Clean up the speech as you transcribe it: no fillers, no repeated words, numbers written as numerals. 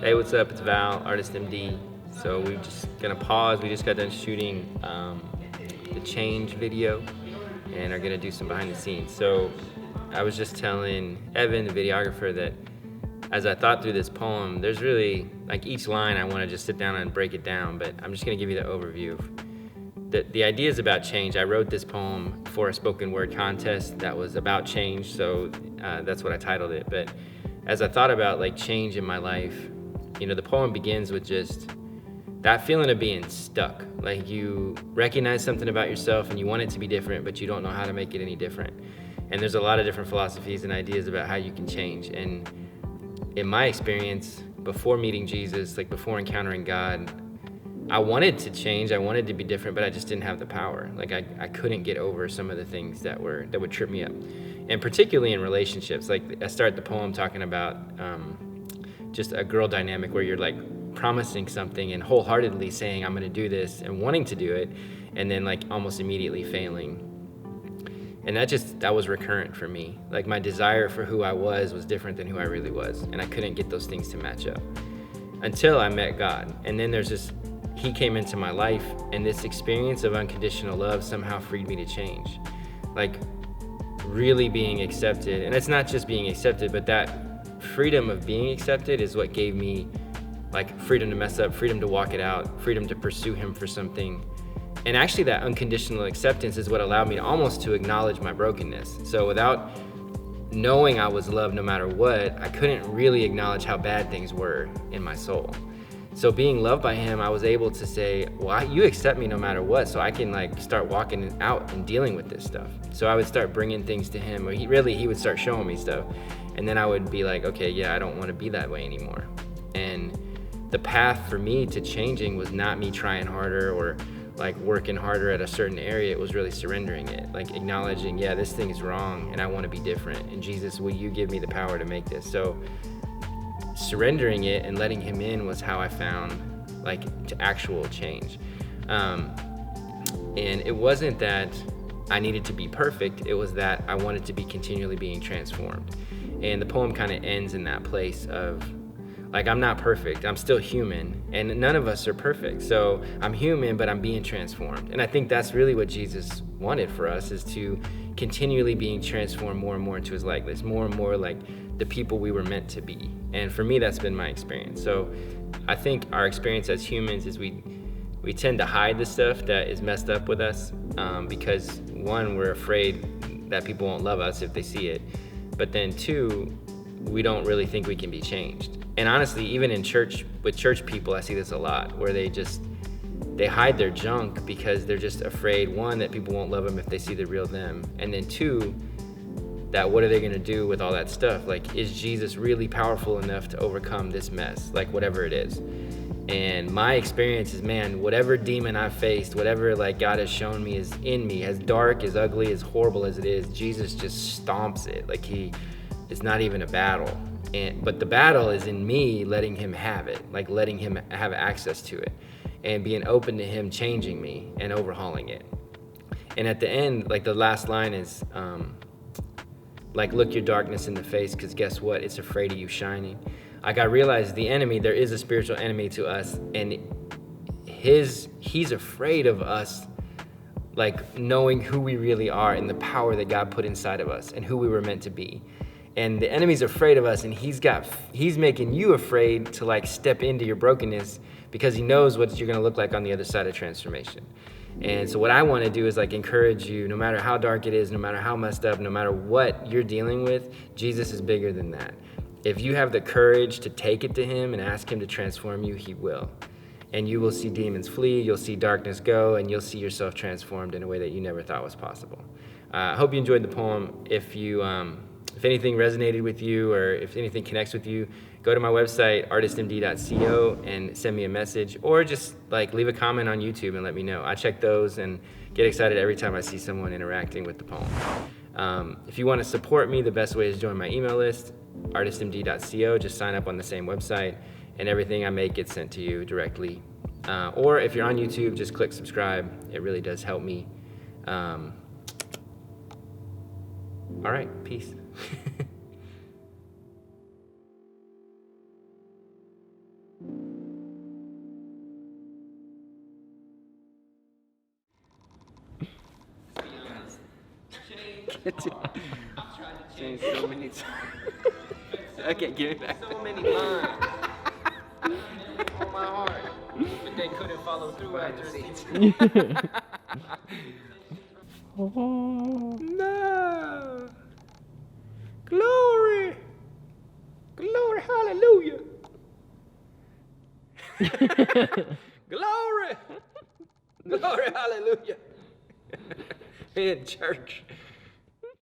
Hey, what's up? It's Val, Artist MD. So we're just gonna pause. We just got done shooting the change video and are gonna do some behind the scenes. So I was just telling Evan, the videographer, that as I thought through this poem, there's really, like, each line I wanna just sit down and break it down, but I'm just gonna give you the overview. The idea is about change. I wrote this poem for a spoken word contest that was about change, so that's what I titled it. But as I thought about like change in my life, the poem begins with just that feeling of being stuck. Like you recognize something about yourself and you want it to be different, but you don't know how to make it any different. And there's a lot of different philosophies and ideas about how you can change. And in my experience, before meeting Jesus, like before encountering God, I wanted to change, I wanted to be different, but I just didn't have the power. Like I couldn't get over some of the things that would trip me up. And particularly in relationships. Like I start the poem talking about just a girl dynamic where you're like promising something and wholeheartedly saying I'm gonna do this and wanting to do it, and then like almost immediately failing. And that was recurrent for me. Like my desire for who I was different than who I really was, and I couldn't get those things to match up until I met God. And then he came into my life, and this experience of unconditional love somehow freed me to change. Like really being accepted. And it's not just being accepted, but that freedom of being accepted is what gave me like freedom to mess up, freedom to walk it out, freedom to pursue him for something. And actually that unconditional acceptance is what allowed me to almost to acknowledge my brokenness. So without knowing I was loved no matter what, I couldn't really acknowledge how bad things were in my soul. So being loved by him, I was able to say, well, you accept me no matter what, so I can like start walking out and dealing with this stuff. So I would start bringing things to him, or he would start showing me stuff. And then I would be like, okay, yeah, I don't want to be that way anymore. And the path for me to changing was not me trying harder or like working harder at a certain area. It was really surrendering it, like acknowledging, yeah, this thing is wrong and I want to be different. And Jesus, will you give me the power to make this? So surrendering it and letting him in was how I found like to actual change. And it wasn't that I needed to be perfect. It was that I wanted to be continually being transformed. And the poem kind of ends in that place of like, I'm not perfect, I'm still human, and none of us are perfect. So I'm human, but I'm being transformed. And I think that's really what Jesus wanted for us, is to continually being transformed more and more into his likeness, more and more like the people we were meant to be. And for me, that's been my experience. So I think our experience as humans is we tend to hide the stuff that is messed up with us because one, we're afraid that people won't love us if they see it. But then two, we don't really think we can be changed. And honestly, even in church, with church people, I see this a lot, where they hide their junk because they're just afraid, one, that people won't love them if they see the real them. And then two, that what are they gonna do with all that stuff? Like, is Jesus really powerful enough to overcome this mess? Like, whatever it is. And my experience is, man, whatever demon I've faced, whatever like God has shown me is in me, as dark, as ugly, as horrible as it is, Jesus just stomps it. Like it's not even a battle. But the battle is in me letting him have it, like letting him have access to it and being open to him changing me and overhauling it. And at the end, like the last line is, like, look your darkness in the face, because guess what? It's afraid of you shining. Like I realized the enemy, there is a spiritual enemy to us, and he's afraid of us, like knowing who we really are and the power that God put inside of us and who we were meant to be. And the enemy's afraid of us, and he's making you afraid to like step into your brokenness because he knows what you're gonna look like on the other side of transformation. And so what I wanna do is like encourage you, no matter how dark it is, no matter how messed up, no matter what you're dealing with, Jesus is bigger than that. If you have the courage to take it to him and ask him to transform you, he will. And you will see demons flee, you'll see darkness go, and you'll see yourself transformed in a way that you never thought was possible. I hope you enjoyed the poem. If anything resonated with you or if anything connects with you, go to my website, artistmd.co, and send me a message, or just like leave a comment on YouTube and let me know. I check those and get excited every time I see someone interacting with the poem. If you want to support me, the best way is join my email list, artistmd.co. Just sign up on the same website, and everything I make gets sent to you directly. Or if you're on YouTube, just click subscribe. It really does help me. All right, peace. Saying so many times. Okay, give me back. So many lines on my heart, but they couldn't follow through after seats. No. Glory. Glory, hallelujah. Glory. Glory, hallelujah. In church.